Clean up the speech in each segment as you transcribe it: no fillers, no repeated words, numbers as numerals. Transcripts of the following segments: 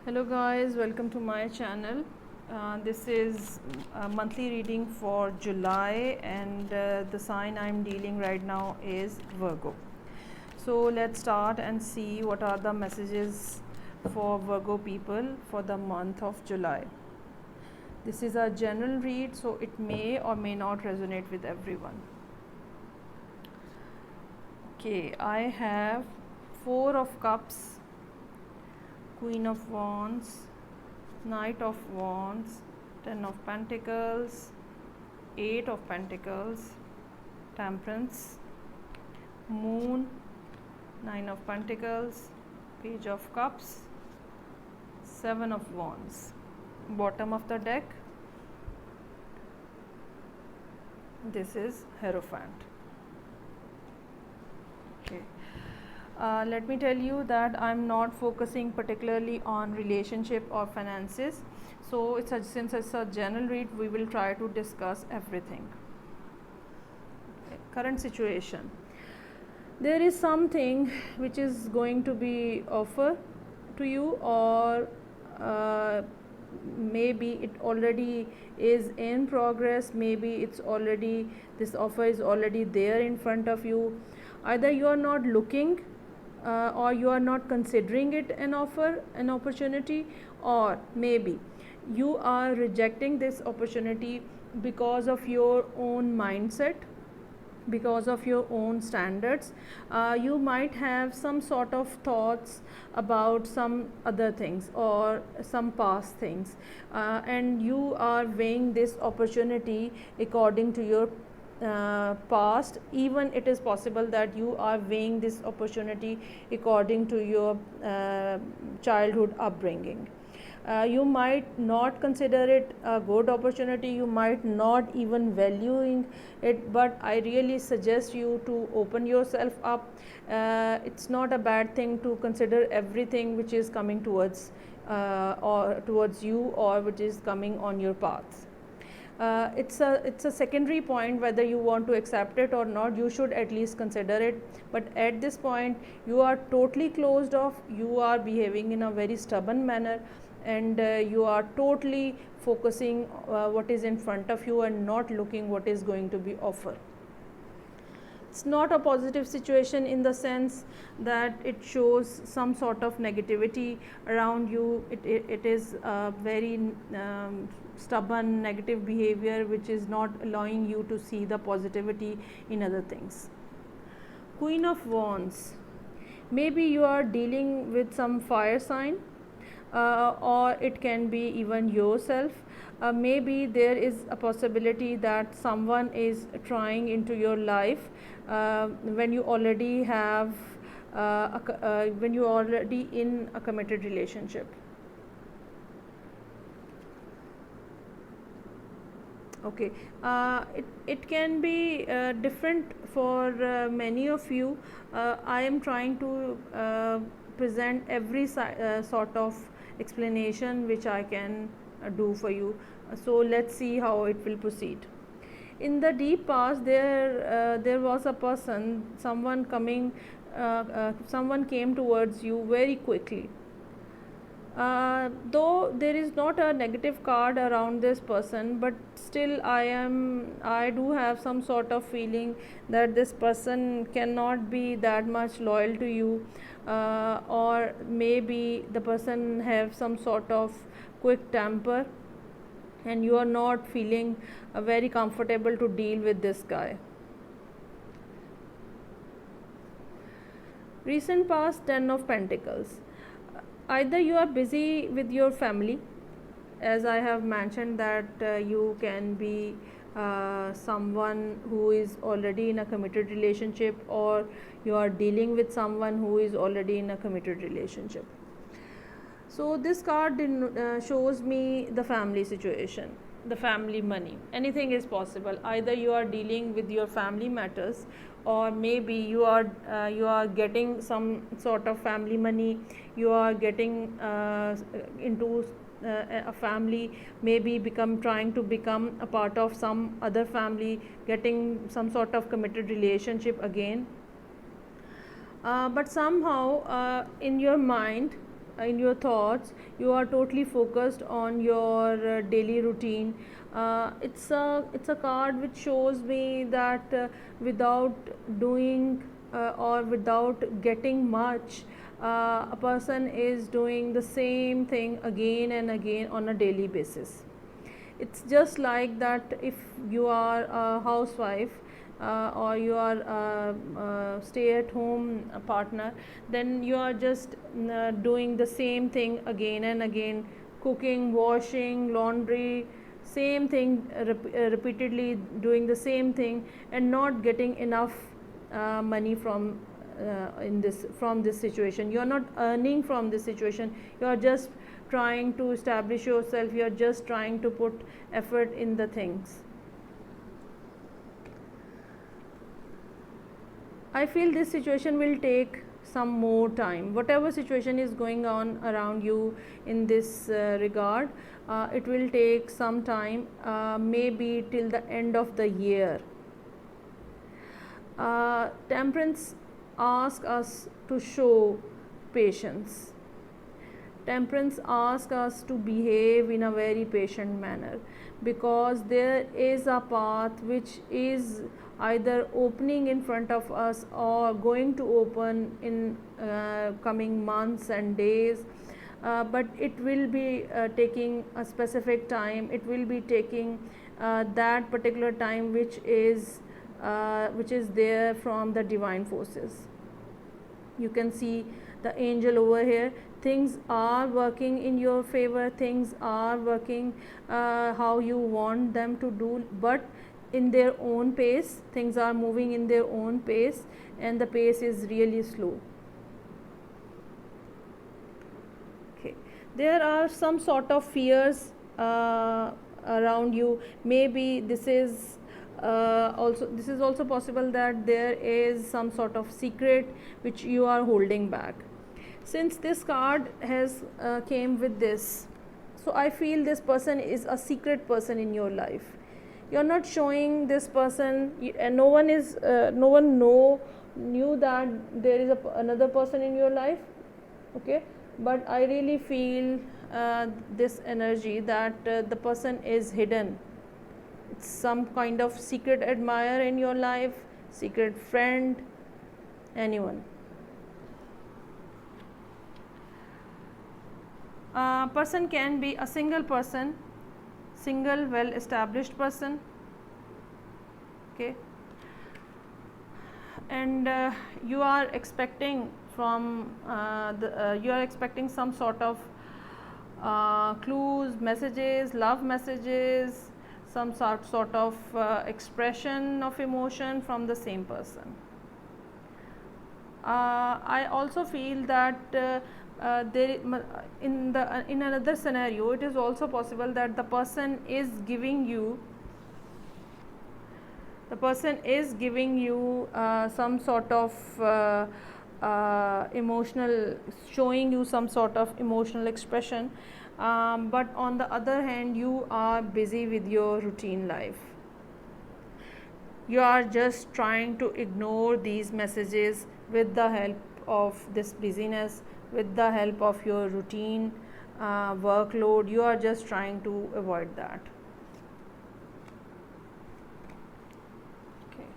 Hello guys, welcome to my channel. This is a monthly reading for July, and the sign I'm dealing right now is Virgo. So let's start and see what are the messages for Virgo people for the month of July. This is a general read, so it may or may not resonate with everyone. Okay, I have Four of Cups, Queen of Wands, Knight of Wands, Ten of Pentacles, Eight of Pentacles, Temperance, Moon, Nine of Pentacles, Page of Cups, Seven of Wands. Bottom of the deck, this is Hierophant. Okay. Let me tell you that I'm not focusing particularly on relationship or finances. So since it's a general read, we will try to discuss everything. Okay. Current situation. There is something which is going to be offered to you, or maybe it already is in progress. Maybe it's already, this offer is already there in front of you. Either you are not looking or you are not considering it an offer, an opportunity, or maybe you are rejecting this opportunity because of your own mindset, because of your own standards. You might have some sort of thoughts about some other things or some past things, and you are weighing this opportunity according to your past. Even it is possible that you are weighing this opportunity according to your childhood upbringing. You might not consider it a good opportunity, you might not even valuing it, but I really suggest you to open yourself up. It's not a bad thing to consider everything which is coming towards or towards you, or which is coming on your path. It's a secondary point whether you want to accept it or not. You should at least consider it, but at this point you are totally closed off. You are behaving in a very stubborn manner, and you are totally focusing what is in front of you and not looking what is going to be offered. It's not a positive situation in the sense that it shows some sort of negativity around you. It is a very stubborn negative behavior which is not allowing you to see the positivity in other things. Queen of Wands. Maybe you are dealing with some fire sign, or it can be even yourself. Maybe there is a possibility that someone is trying into your life when you already have when you are already in a committed relationship. Okay, it can be different for many of you. I am trying to present every sort of explanation which I can do for you. So let's see how it will proceed. In the deep past, there was a person, someone coming, someone came towards you very quickly. Though there is not a negative card around this person, but still I do have some sort of feeling that this person cannot be that much loyal to you, or maybe the person have some sort of quick temper, and you are not feeling very comfortable to deal with this guy. Recent past, Ten of Pentacles. Either you are busy with your family, as I have mentioned that you can be someone who is already in a committed relationship, or you are dealing with someone who is already in a committed relationship. So this card shows me the family situation, the family money. Anything is possible. Either you are dealing with your family matters, or maybe you are getting some sort of family money. You are getting into a family, maybe trying to become a part of some other family, getting some sort of committed relationship again. But somehow in your mind in your thoughts, you are totally focused on your daily routine. It's a card which shows me that without doing or without getting much, a person is doing the same thing again and again on a daily basis. It's just like that if you are a housewife or you are a stay at home partner, then you are just doing the same thing again and again, cooking, washing, laundry, same thing, repeatedly doing the same thing and not getting enough money from this situation. You are not earning from this situation, you are just trying to establish yourself, you are just trying to put effort in the things. I feel this situation will take some more time. Whatever situation is going on around you in this regard, it will take some time, maybe till the end of the year. Temperance asks us to show patience. Temperance asks us to behave in a very patient manner, because there is a path which is either opening in front of us or going to open in coming months and days, but it will be taking a specific time. It will be taking that particular time which is there from the divine forces. You can see the angel over here. Things are working in your favor, things are working how you want them to do, but in their own pace. Things are moving in their own pace, and the pace is really slow. Okay, there are some sort of fears around you. Maybe this is also possible that there is some sort of secret which you are holding back. Since this card has came with this, so I feel this person is a secret person in your life. You're not showing this person, and no one knew that there is another person in your life. Okay, but I really feel this energy that the person is hidden. It's some kind of secret admirer in your life, secret friend, anyone. Person can be a single person, single well established person. Okay, and you are expecting from you are expecting some sort of clues, messages, love messages, some sort of expression of emotion from the same person. I also feel that in another scenario, it is also possible that the person is giving you some sort of emotional, showing you some sort of emotional expression, but on the other hand you are busy with your routine life. You are just trying to ignore these messages with the help of this busyness, with the help of your routine workload. You are just trying to avoid that. Okay,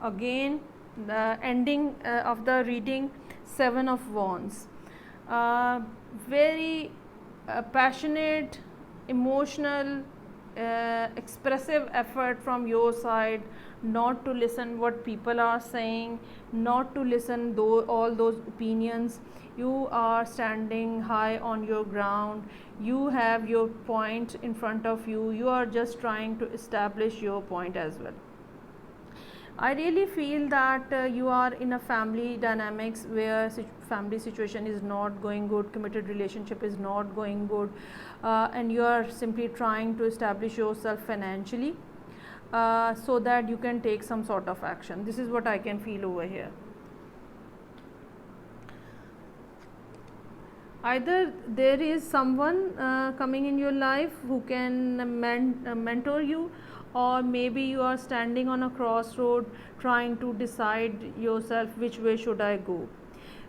again the ending of the reading, 7 of Wands. Very passionate, emotional, expressive effort from your side, not to listen what people are saying, not to listen all those opinions. You are standing high on your ground, you have your point in front of you, you are just trying to establish your point as well. I really feel that you are in a family dynamics where family situation is not going good, committed relationship is not going good, and you are simply trying to establish yourself financially so that you can take some sort of action. This is what I can feel over here. Either there is someone coming in your life who can mentor you, or maybe you are standing on a crossroad trying to decide yourself which way should I go.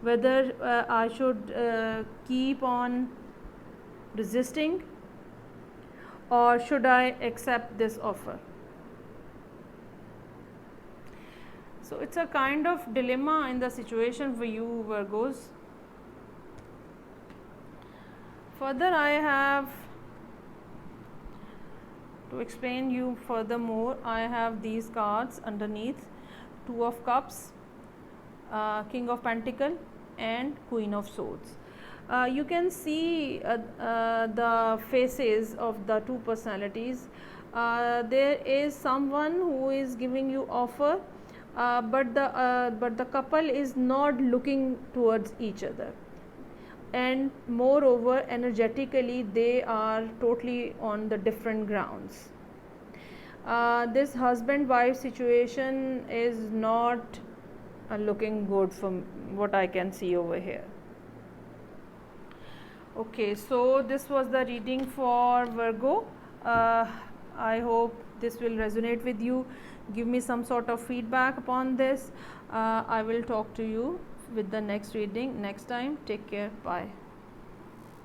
whether I should keep on resisting or should I accept this offer. So it's a kind of dilemma in the situation for you Virgos. Further, I have to explain you furthermore. I have these cards underneath: Two of Cups, King of Pentacle, and Queen of Swords. You can see the faces of the two personalities. There is someone who is giving you offer, but the couple is not looking towards each other, and moreover energetically they are totally on the different grounds. This husband wife situation is not looking good from what I can see over here. Okay, so this was the reading for Virgo. I hope this will resonate with you. Give me some sort of feedback upon this. I will talk to you with the next reading next time. Take care. Bye.